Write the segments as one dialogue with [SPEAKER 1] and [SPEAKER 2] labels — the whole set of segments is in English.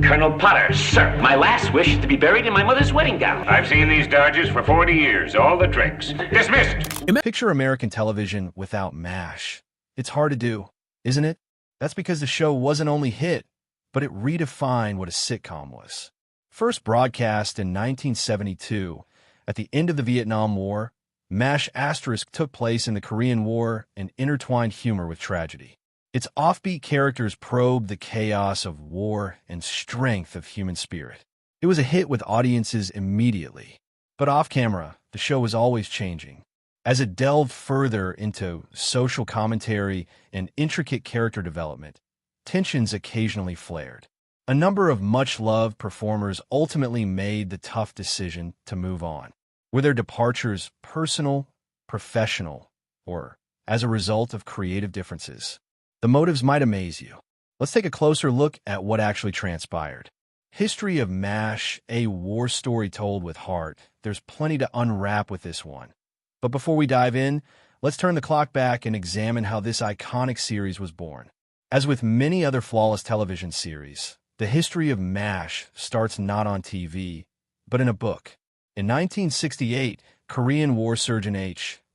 [SPEAKER 1] Colonel Potter, sir, my last wish is to be buried in my mother's wedding gown.
[SPEAKER 2] I've seen these Dodgers for 40 years, all the tricks. Dismissed!
[SPEAKER 3] Picture American television without MASH. It's hard to do, isn't it? That's because the show wasn't only hit, but it redefined what a sitcom was. First broadcast in 1972, at the end of the Vietnam War, MASH * took place in the Korean War and intertwined humor with tragedy. Its offbeat characters probed the chaos of war and strength of human spirit. It was a hit with audiences immediately. But off-camera, the show was always changing. As it delved further into social commentary and intricate character development, tensions occasionally flared. A number of much-loved performers ultimately made the tough decision to move on. Were their departures personal, professional, or as a result of creative differences? The motives might amaze you. Let's take a closer look at what actually transpired. History of MASH, a war story told with heart. There's plenty to unwrap with this one. But before we dive in, let's turn the clock back and examine how this iconic series was born. As with many other flawless television series, the history of MASH starts not on TV, but in a book. In 1968, Korean War surgeon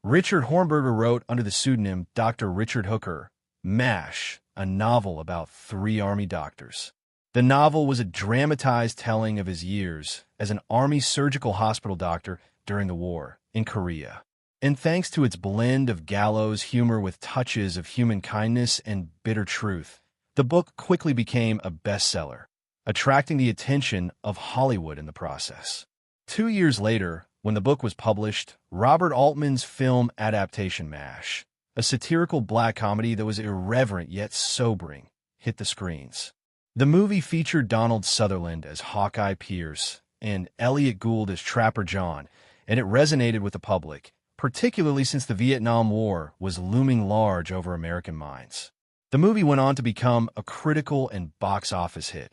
[SPEAKER 3] Richard Hornberger wrote under the pseudonym Dr. Richard Hooker, MASH, a novel about 3 Army doctors. The novel was a dramatized telling of his years as an Army surgical hospital doctor during the war in Korea. And thanks to its blend of gallows humor with touches of human kindness and bitter truth, the book quickly became a bestseller, attracting the attention of Hollywood in the process. 2 years later, when the book was published, Robert Altman's film adaptation MASH, a satirical black comedy that was irreverent yet sobering, hit the screens. The movie featured Donald Sutherland as Hawkeye Pierce and Elliot Gould as Trapper John, and it resonated with the public, particularly since the Vietnam War was looming large over American minds. The movie went on to become a critical and box office hit,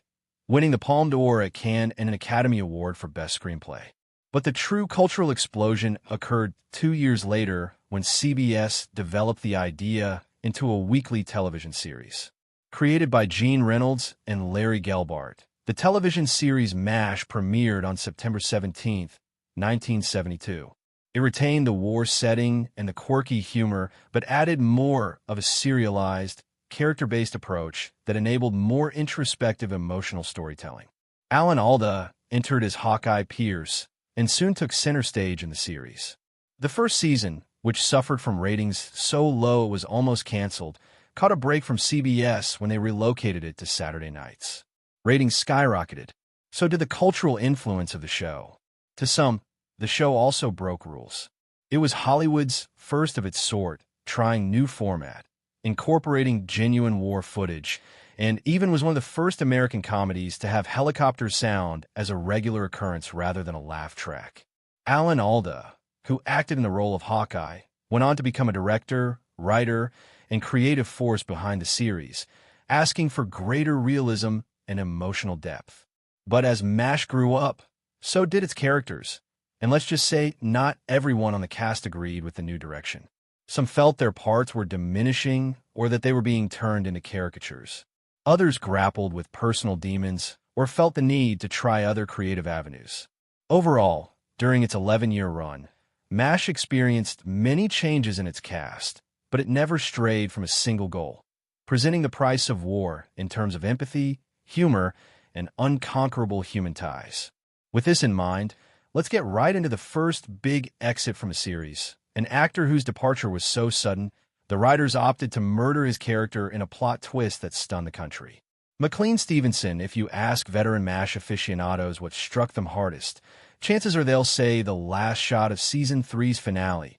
[SPEAKER 3] winning the Palme d'Or at Cannes and an Academy Award for Best Screenplay. But the true cultural explosion occurred 2 years later when CBS developed the idea into a weekly television series. Created by Gene Reynolds and Larry Gelbart, the television series MASH premiered on September 17, 1972. It retained the war setting and the quirky humor, but added more of a serialized, character-based approach that enabled more introspective emotional storytelling. Alan Alda entered as Hawkeye Pierce and soon took center stage in the series. The first season, which suffered from ratings so low it was almost canceled, caught a break from CBS when they relocated it to Saturday nights. Ratings skyrocketed. So did the cultural influence of the show. To some, the show also broke rules. It was Hollywood's first of its sort, trying new format, incorporating genuine war footage, and even was one of the first American comedies to have helicopter sound as a regular occurrence rather than a laugh track. Alan Alda, who acted in the role of Hawkeye, went on to become a director, writer, and creative force behind the series, asking for greater realism and emotional depth. But as MASH grew up, so did its characters. And let's just say not everyone on the cast agreed with the new direction. Some felt their parts were diminishing or that they were being turned into caricatures. Others grappled with personal demons or felt the need to try other creative avenues. Overall, during its 11-year run, MASH experienced many changes in its cast, but it never strayed from a single goal, presenting the price of war in terms of empathy, humor, and unconquerable human ties. With this in mind, let's get right into the first big exit from a series. An actor whose departure was so sudden, the writers opted to murder his character in a plot twist that stunned the country. McLean Stevenson, if you ask veteran MASH aficionados what struck them hardest, chances are they'll say the last shot of Season 3's finale,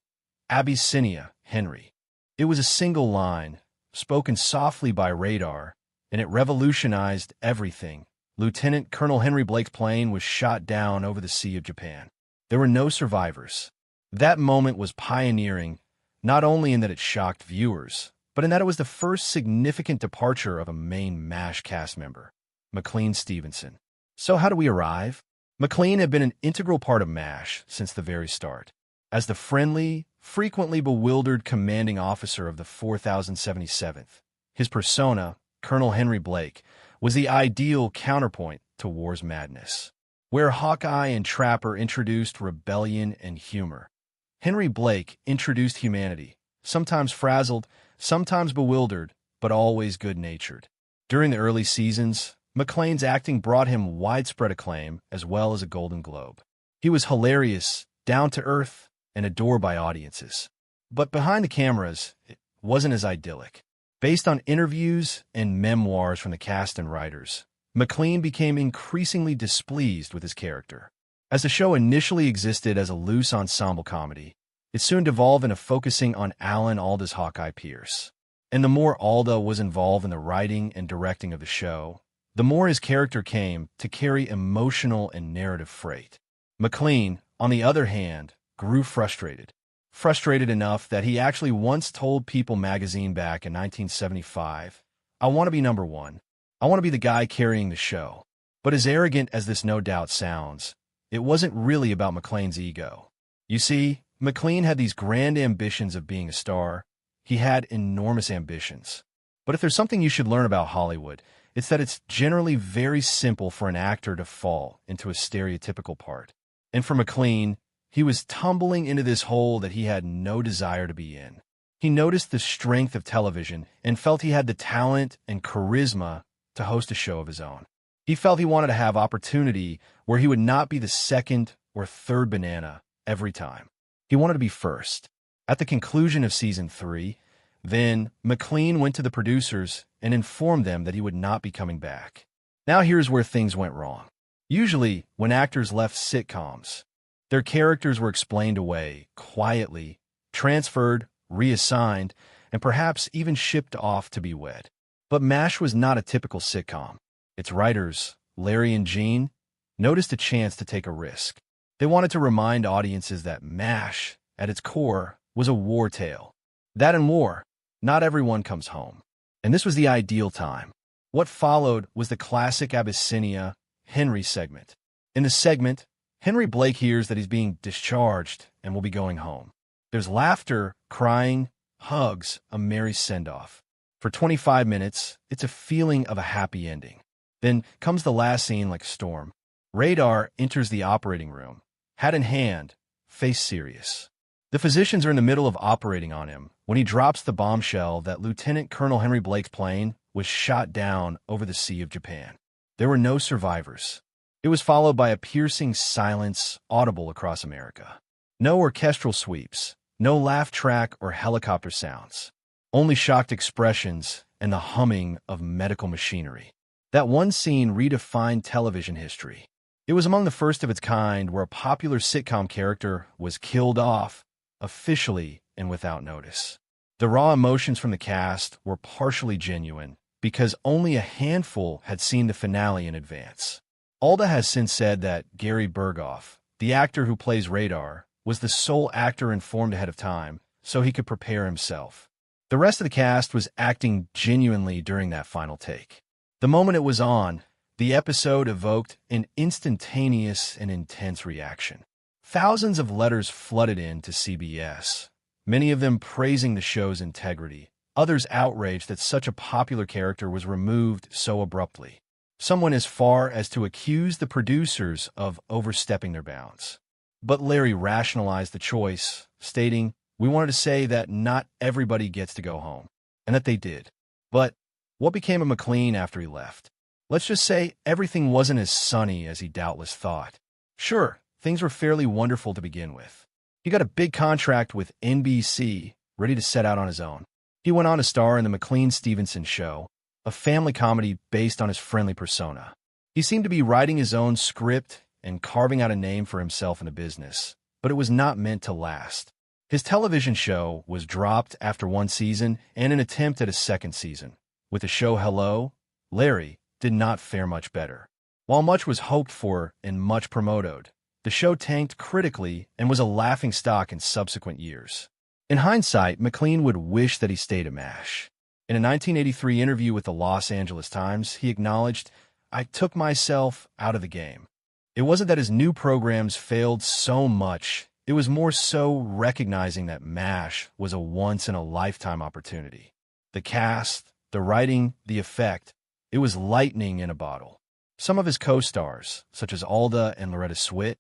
[SPEAKER 3] Abyssinia, Henry. It was a single line, spoken softly by radar, and it revolutionized everything. Lieutenant Colonel Henry Blake's plane was shot down over the Sea of Japan. There were no survivors. That moment was pioneering, not only in that it shocked viewers, but in that it was the first significant departure of a main MASH cast member, McLean Stevenson. So how do we arrive? McLean had been an integral part of MASH since the very start. As the friendly, frequently bewildered commanding officer of the 4077th, his persona, Colonel Henry Blake, was the ideal counterpoint to war's madness. Where Hawkeye and Trapper introduced rebellion and humor, Henry Blake introduced humanity, sometimes frazzled, sometimes bewildered, but always good-natured. During the early seasons, McClane's acting brought him widespread acclaim as well as a Golden Globe. He was hilarious, down-to-earth, and adored by audiences. But behind the cameras, it wasn't as idyllic. Based on interviews and memoirs from the cast and writers, McClane became increasingly displeased with his character. As the show initially existed as a loose ensemble comedy, it soon devolved into focusing on Alan Alda's Hawkeye Pierce. And the more Alda was involved in the writing and directing of the show, the more his character came to carry emotional and narrative freight. McClane, on the other hand, grew frustrated. Frustrated enough that he actually once told People magazine back in 1975, "I want to be number one. I want to be the guy carrying the show." But as arrogant as this no doubt sounds, it wasn't really about McClane's ego. You see, McClane had these grand ambitions of being a star. He had enormous ambitions. But if there's something you should learn about Hollywood, it's that it's generally very simple for an actor to fall into a stereotypical part. And for McClane, he was tumbling into this hole that he had no desire to be in. He noticed the strength of television and felt he had the talent and charisma to host a show of his own. He felt he wanted to have opportunity where he would not be the second or third banana every time. He wanted to be first. At the conclusion of season 3, then McClane went to the producers and informed them that he would not be coming back. Now here's where things went wrong. Usually, when actors left sitcoms, their characters were explained away, quietly, transferred, reassigned, and perhaps even shipped off to be wed. But MASH was not a typical sitcom. Its writers, Larry and Gene, noticed a chance to take a risk. They wanted to remind audiences that MASH, at its core, was a war tale. That in war, not everyone comes home. And this was the ideal time. What followed was the classic Abyssinia Henry segment. In the segment, Henry Blake hears that he's being discharged and will be going home. There's laughter, crying, hugs, a merry send-off. For 25 minutes, it's a feeling of a happy ending. Then comes the last scene like a storm. Radar enters the operating room, hat in hand, face serious. The physicians are in the middle of operating on him when he drops the bombshell that Lieutenant Colonel Henry Blake's plane was shot down over the Sea of Japan. There were no survivors. It was followed by a piercing silence audible across America. No orchestral sweeps, no laugh track or helicopter sounds, only shocked expressions and the humming of medical machinery. That one scene redefined television history. It was among the first of its kind where a popular sitcom character was killed off, officially and without notice. The raw emotions from the cast were partially genuine because only a handful had seen the finale in advance. Alda has since said that Gary Berghoff, the actor who plays Radar, was the sole actor informed ahead of time so he could prepare himself. The rest of the cast was acting genuinely during that final take. The moment it was on, the episode evoked an instantaneous and intense reaction. Thousands of letters flooded in to CBS, many of them praising the show's integrity, others outraged that such a popular character was removed so abruptly. Some went as far as to accuse the producers of overstepping their bounds. But Larry rationalized the choice, stating, "We wanted to say that not everybody gets to go home," and that they did. But what became of McClane after he left? Let's just say everything wasn't as sunny as he doubtless thought. Sure, things were fairly wonderful to begin with. He got a big contract with NBC, ready to set out on his own. He went on to star in the McLean-Stevenson Show, a family comedy based on his friendly persona. He seemed to be writing his own script and carving out a name for himself in the business, but it was not meant to last. His television show was dropped after one season and an attempt at a second season. With the show Hello, Larry did not fare much better. While much was hoped for and much promoted, the show tanked critically and was a laughingstock in subsequent years. In hindsight, McClane would wish that he stayed at MASH. In a 1983 interview with the Los Angeles Times, he acknowledged, "I took myself out of the game." It wasn't that his new programs failed so much, it was more so recognizing that MASH was a once-in-a-lifetime opportunity. The cast, the writing, the effect, It was lightning in a bottle. Some of his co-stars, such as Alda and Loretta Swit,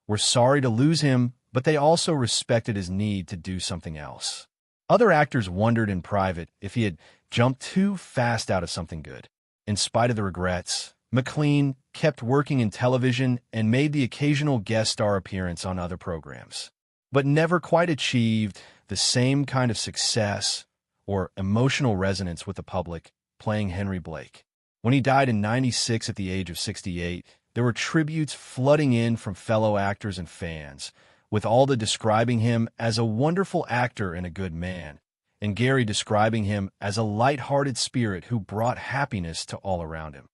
[SPEAKER 3] were sorry to lose him, but they also respected his need to do something else. Other actors wondered in private if he had jumped too fast out of something good. In spite of the regrets, McLean kept working in television and made the occasional guest star appearance on other programs, but never quite achieved the same kind of success or emotional resonance with the public playing Henry Blake. When he died in '96 at the age of 68, there were tributes flooding in from fellow actors and fans, with Alda describing him as a wonderful actor and a good man, and Gary describing him as a light-hearted spirit who brought happiness to all around him.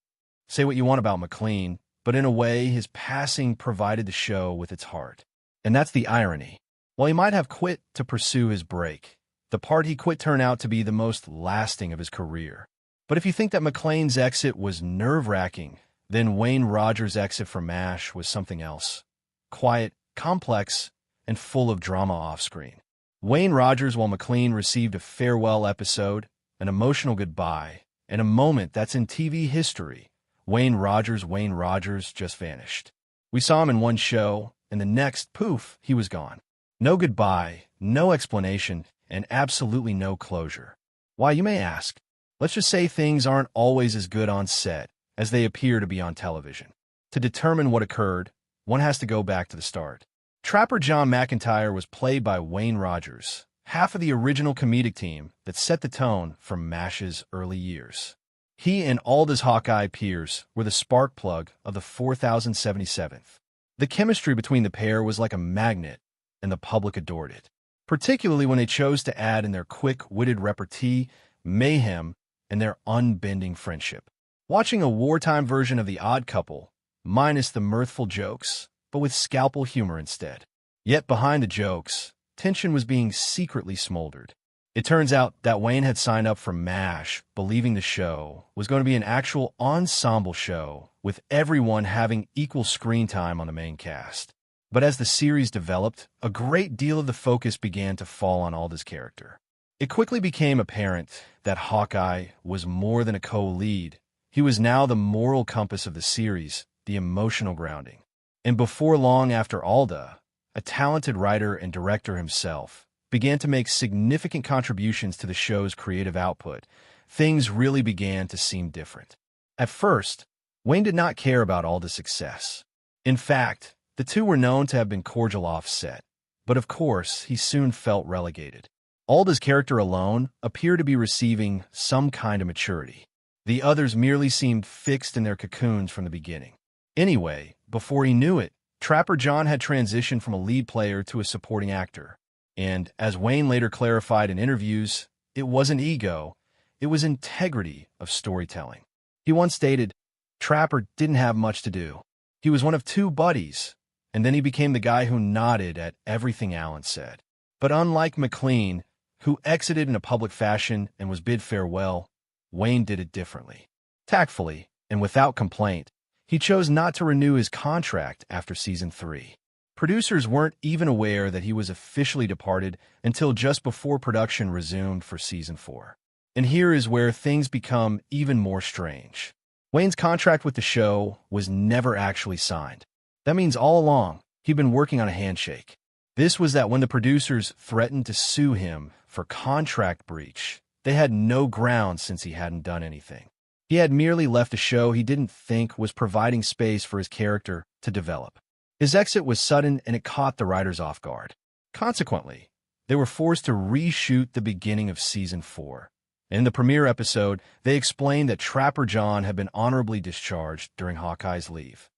[SPEAKER 3] Say what you want about McLean, but in a way, his passing provided the show with its heart. And that's the irony. While he might have quit to pursue his break, the part he quit turned out to be the most lasting of his career. But if you think that McLean's exit was nerve-wracking, then Wayne Rogers' exit from MASH was something else. Quiet, complex, and full of drama off-screen. Wayne Rogers, while McLean received a farewell episode, an emotional goodbye, and a moment that's in TV history, Wayne Rogers just vanished. We saw him in one show, and the next, poof, he was gone. No goodbye, no explanation, and absolutely no closure. Why, you may ask? Let's just say things aren't always as good on set as they appear to be on television. To determine what occurred, one has to go back to the start. Trapper John McIntyre was played by Wayne Rogers, half of the original comedic team that set the tone for MASH's early years. He and Alda's Hawkeye peers were the spark plug of the 4077th. The chemistry between the pair was like a magnet, and the public adored it, particularly when they chose to add in their quick-witted repartee, mayhem, and their unbending friendship. Watching a wartime version of The Odd Couple, minus the mirthful jokes, but with scalpel humor instead. Yet behind the jokes, tension was being secretly smoldered. It turns out that Wayne had signed up for MASH, believing the show was going to be an actual ensemble show, with everyone having equal screen time on the main cast. But as the series developed, a great deal of the focus began to fall on Alda's character. It quickly became apparent that Hawkeye was more than a co-lead. He was now the moral compass of the series, the emotional grounding. And before long after Alda, a talented writer and director himself, began to make significant contributions to the show's creative output, things really began to seem different. At first, Wayne did not care about Alda's success. In fact, the two were known to have been cordial off-set, but of course, he soon felt relegated. Alda's character alone appeared to be receiving some kind of maturity. The others merely seemed fixed in their cocoons from the beginning. Anyway, before he knew it, Trapper John had transitioned from a lead player to a supporting actor. And, as Wayne later clarified in interviews, it wasn't ego, it was integrity of storytelling. He once stated, Trapper didn't have much to do. He was one of two buddies, and then he became the guy who nodded at everything Alan said. But unlike McLean, who exited in a public fashion and was bid farewell, Wayne did it differently. Tactfully, and without complaint, he chose not to renew his contract after Season 3. Producers weren't even aware that he was officially departed until just before production resumed for Season 4. And here is where things become even more strange. Wayne's contract with the show was never actually signed. That means all along, he'd been working on a handshake. This was that when the producers threatened to sue him for contract breach, they had no grounds since he hadn't done anything. He had merely left a show he didn't think was providing space for his character to develop. His exit was sudden and it caught the writers off guard. Consequently, they were forced to reshoot the beginning of Season 4. In the premiere episode, they explained that Trapper John had been honorably discharged during Hawkeye's leave.